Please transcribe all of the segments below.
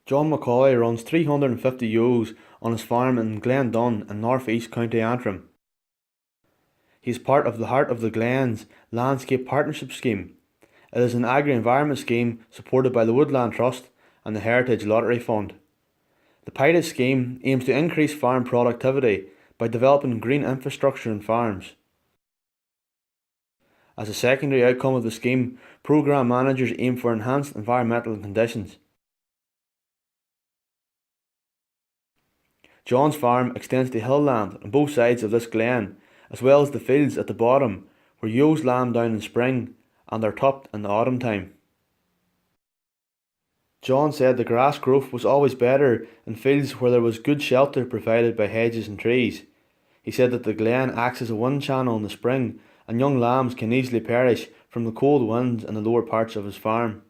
John McCauley runs 350 ewes on his farm in Glendon in North East County Antrim. He is part of the Heart of the Glens Landscape Partnership Scheme. It is an agri-environment scheme supported by the Woodland Trust and the Heritage Lottery Fund. The pilot scheme aims to increase farm productivity by developing green infrastructure in farms. As a secondary outcome of the scheme, programme managers aim for enhanced environmental conditions. John's farm extends to hillland on both sides of this glen, as well as the fields at the bottom, where ewes lamb down in spring and are topped in the autumn time. John said the grass growth was always better in fields where there was good shelter provided by hedges and trees. He said that the glen acts as a wind channel in the spring, and young lambs can easily perish from the cold winds in the lower parts of his farm.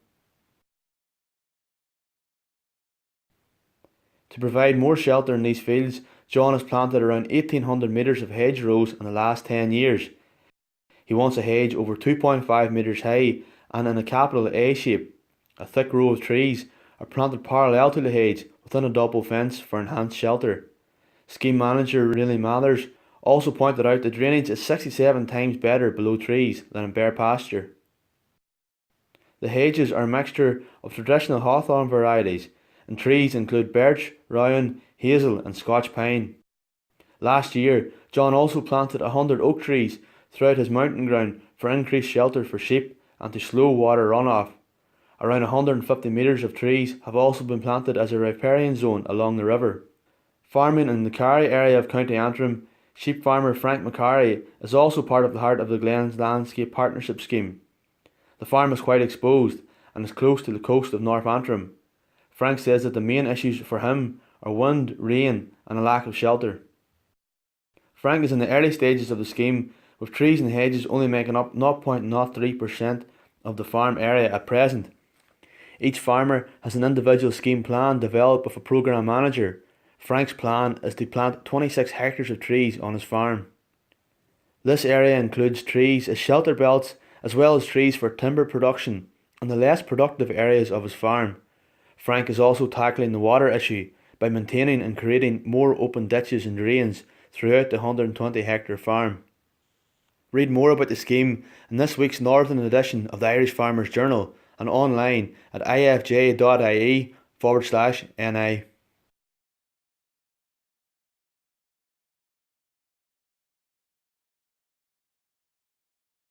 To provide more shelter in these fields, John has planted around 1,800 metres of hedgerows in the last 10 years. He wants a hedge over 2.5 metres high and in a capital A shape. A thick row of trees are planted parallel to the hedge within a double fence for enhanced shelter. Scheme manager Riley Mathers also pointed out that drainage is 67 times better below trees than in bare pasture. The hedges are a mixture of traditional hawthorn varieties, and trees include birch, rowan, hazel and Scotch pine. Last year, John also planted 100 oak trees throughout his mountain ground for increased shelter for sheep and to slow water runoff. Around 150 metres of trees have also been planted as a riparian zone along the river. Farming in the Carry area of County Antrim, sheep farmer Frank McCarry is also part of the Heart of the Glens Landscape Partnership Scheme. The farm is quite exposed and is close to the coast of North Antrim. Frank says that the main issues for him are wind, rain and a lack of shelter. Frank is in the early stages of the scheme, with trees and hedges only making up 0.03% of the farm area at present. Each farmer has an individual scheme plan developed with a programme manager. Frank's plan is to plant 26 hectares of trees on his farm. This area includes trees as shelter belts as well as trees for timber production in the less productive areas of his farm. Frank is also tackling the water issue by maintaining and creating more open ditches and drains throughout the 120 hectare farm. Read more about the scheme in this week's Northern edition of the Irish Farmers Journal and online at ifj.ie/NI.